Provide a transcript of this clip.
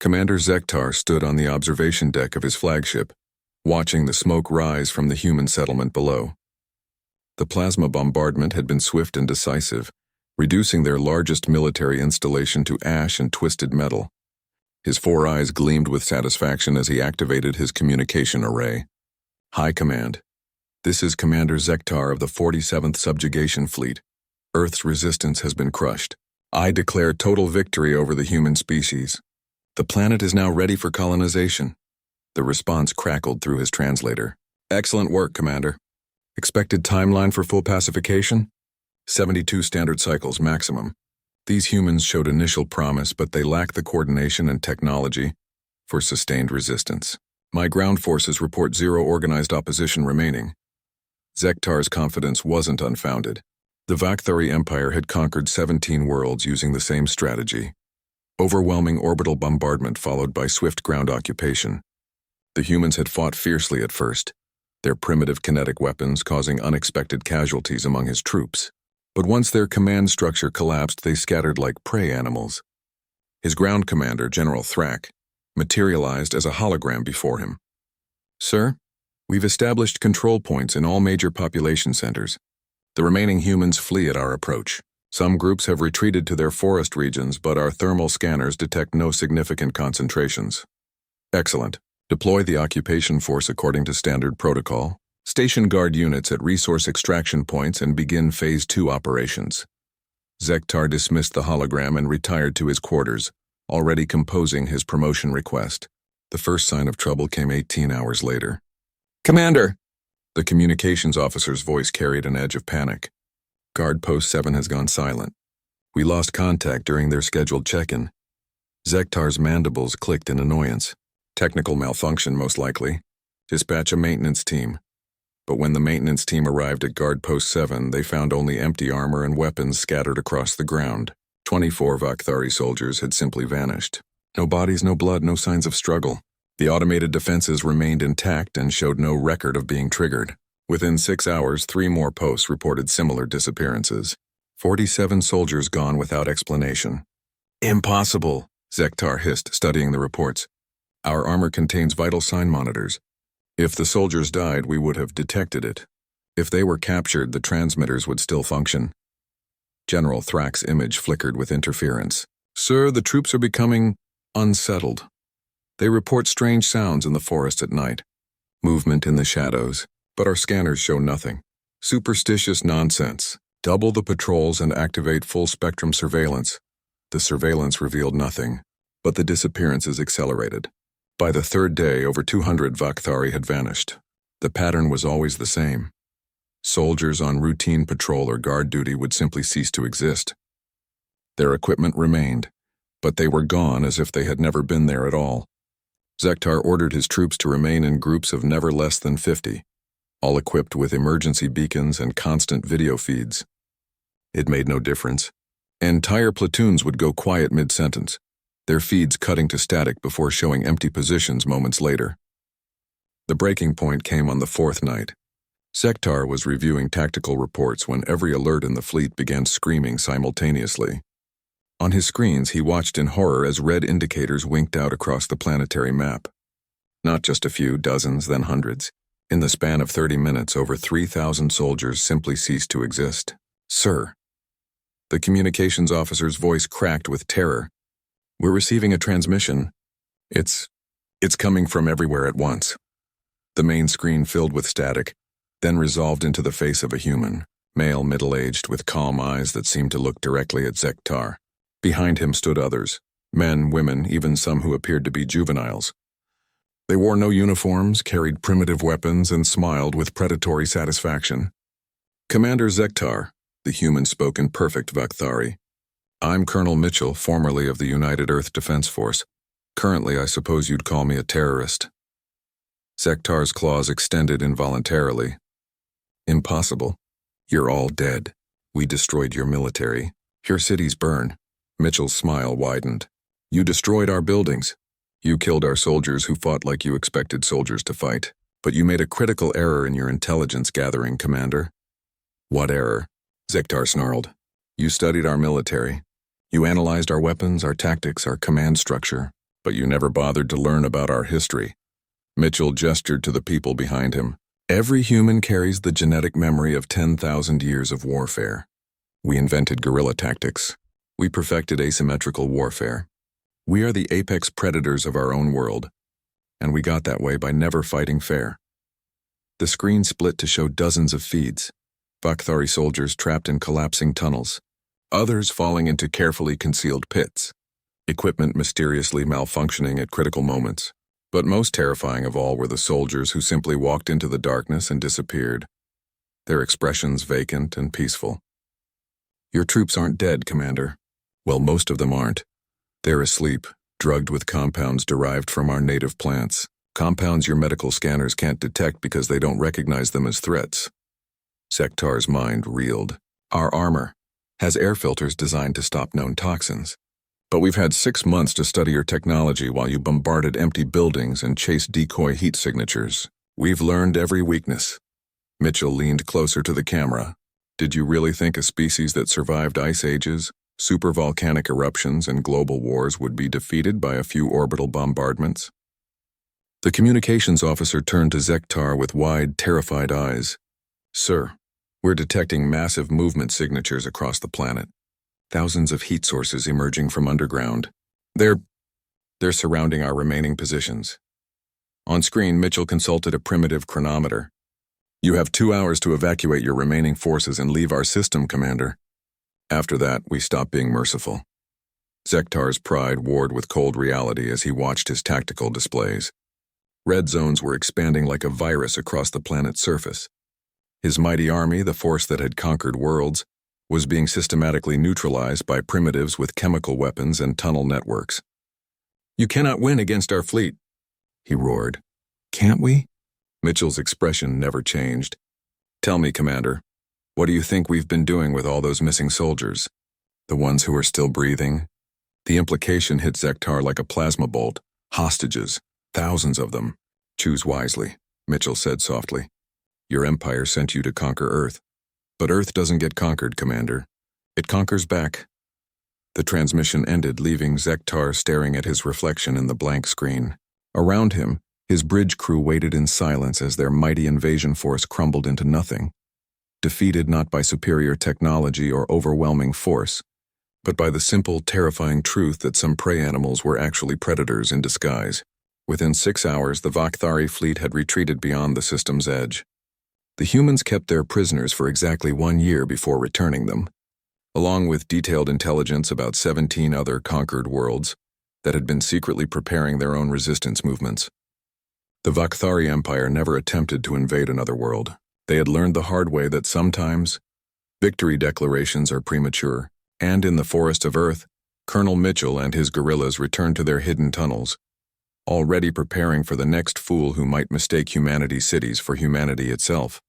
Commander Zektar stood on the observation deck of his flagship, watching the smoke rise from the human settlement below. The plasma bombardment had been swift and decisive, reducing their largest military installation to ash and twisted metal. His 4 eyes gleamed with satisfaction as he activated his communication array. High Command. This is Commander Zektar of the 47th Subjugation Fleet. Earth's resistance has been crushed. I declare total victory over the human species. The planet is now ready for colonization. The response crackled through his translator. Excellent work, Commander. Expected timeline for full pacification? 72 standard cycles maximum. These humans showed initial promise, but they lack the coordination and technology for sustained resistance. My ground forces report 0 organized opposition remaining. Zektar's confidence wasn't unfounded. The Vakthari Empire had conquered 17 worlds using the same strategy. Overwhelming orbital bombardment followed by swift ground occupation. The humans had fought fiercely at first, their primitive kinetic weapons causing unexpected casualties among his troops. But once their command structure collapsed, they scattered like prey animals. His ground commander, General Thrak, materialized as a hologram before him. Sir, we've established control points in all major population centers. The remaining humans flee at our approach. Some groups have retreated to their forest regions, but our thermal scanners detect no significant concentrations. Excellent. Deploy the occupation force according to standard protocol. Station guard units at resource extraction points and begin Phase 2 operations. Zektar dismissed the hologram and retired to his quarters, already composing his promotion request. The first sign of trouble came 18 hours later. Commander! The communications officer's voice carried an edge of panic. Guard Post 7 has gone silent. We lost contact during their scheduled check-in. Zektar's mandibles clicked in annoyance. Technical malfunction, most likely. Dispatch a maintenance team. But when the maintenance team arrived at Guard Post 7, they found only empty armor and weapons scattered across the ground. 24 Vakthari soldiers had simply vanished. No bodies, no blood, no signs of struggle. The automated defenses remained intact and showed no record of being triggered. Within 6 hours, 3 more posts reported similar disappearances. 47 soldiers gone without explanation. Impossible, Zektar hissed, studying the reports. Our armor contains vital sign monitors. If the soldiers died, we would have detected it. If they were captured, the transmitters would still function. General Thrak's image flickered with interference. Sir, the troops are becoming unsettled. They report strange sounds in the forest at night. Movement in the shadows, but our scanners show nothing. Superstitious nonsense. Double the patrols and activate full-spectrum surveillance. The surveillance revealed nothing, but the disappearances accelerated. By the 3rd day, over 200 Vakthari had vanished. The pattern was always the same. Soldiers on routine patrol or guard duty would simply cease to exist. Their equipment remained, but they were gone as if they had never been there at all. Zektar ordered his troops to remain in groups of never less than 50, all equipped with emergency beacons and constant video feeds. It made no difference. Entire platoons would go quiet mid-sentence, their feeds cutting to static before showing empty positions moments later. The breaking point came on the 4th night. Zektar was reviewing tactical reports when every alert in the fleet began screaming simultaneously. On his screens, he watched in horror as red indicators winked out across the planetary map. Not just a few, dozens, then hundreds. In the span of 30 minutes, over 3,000 soldiers simply ceased to exist. Sir. The communications officer's voice cracked with terror. We're receiving a transmission. It's coming from everywhere at once. The main screen filled with static, then resolved into the face of a human, male, middle-aged, with calm eyes that seemed to look directly at Zektar. Behind him stood others, men, women, even some who appeared to be juveniles. They wore no uniforms, carried primitive weapons, and smiled with predatory satisfaction. Commander Zektar, the human spoke in perfect Vakthari. I'm Colonel Mitchell, formerly of the United Earth Defense Force. Currently, I suppose you'd call me a terrorist. Zektar's claws extended involuntarily. Impossible. You're all dead. We destroyed your military. Your cities burn. Mitchell's smile widened. You destroyed our buildings. You killed our soldiers who fought like you expected soldiers to fight. But you made a critical error in your intelligence gathering, Commander. What error? Zektar snarled. You studied our military. You analyzed our weapons, our tactics, our command structure. But you never bothered to learn about our history. Mitchell gestured to the people behind him. Every human carries the genetic memory of 10,000 years of warfare. We invented guerrilla tactics. We perfected asymmetrical warfare. We are the apex predators of our own world, and we got that way by never fighting fair. The screen split to show dozens of feeds. Vakthari soldiers trapped in collapsing tunnels, others falling into carefully concealed pits, equipment mysteriously malfunctioning at critical moments. But most terrifying of all were the soldiers who simply walked into the darkness and disappeared, their expressions vacant and peaceful. Your troops aren't dead, Commander. Well, most of them aren't. They're asleep, drugged with compounds derived from our native plants, compounds your medical scanners can't detect because they don't recognize them as threats. Zektar's mind reeled. Our armor has air filters designed to stop known toxins. But we've had 6 months to study your technology while you bombarded empty buildings and chased decoy heat signatures. We've learned every weakness. Mitchell leaned closer to the camera. Did you really think a species that survived ice ages, supervolcanic eruptions, and global wars would be defeated by a few orbital bombardments? The communications officer turned to Zektar with wide, terrified eyes. Sir, we're detecting massive movement signatures across the planet. Thousands of heat sources emerging from underground. They're surrounding our remaining positions. On screen, Mitchell consulted a primitive chronometer. You have 2 hours to evacuate your remaining forces and leave our system, Commander. After that, we stop being merciful. Zektar's pride warred with cold reality as he watched his tactical displays. Red zones were expanding like a virus across the planet's surface. His mighty army, the force that had conquered worlds, was being systematically neutralized by primitives with chemical weapons and tunnel networks. You cannot win against our fleet, he roared. Can't we? Mitchell's expression never changed. Tell me, Commander, what do you think we've been doing with all those missing soldiers? The ones who are still breathing? The implication hit Zektar like a plasma bolt. Hostages, thousands of them. Choose wisely, Mitchell said softly. Your empire sent you to conquer Earth. But Earth doesn't get conquered, Commander. It conquers back. The transmission ended, leaving Zektar staring at his reflection in the blank screen. Around him, his bridge crew waited in silence as their mighty invasion force crumbled into nothing, defeated not by superior technology or overwhelming force, but by the simple, terrifying truth that some prey animals were actually predators in disguise. Within 6 hours, the Vakthari fleet had retreated beyond the system's edge. The humans kept their prisoners for exactly 1 year before returning them, along with detailed intelligence about 17 other conquered worlds that had been secretly preparing their own resistance movements. The Vakthari Empire never attempted to invade another world. They had learned the hard way that sometimes victory declarations are premature, and in the Forest of Earth, Colonel Mitchell and his guerrillas returned to their hidden tunnels, already preparing for the next fool who might mistake humanity's cities for humanity itself.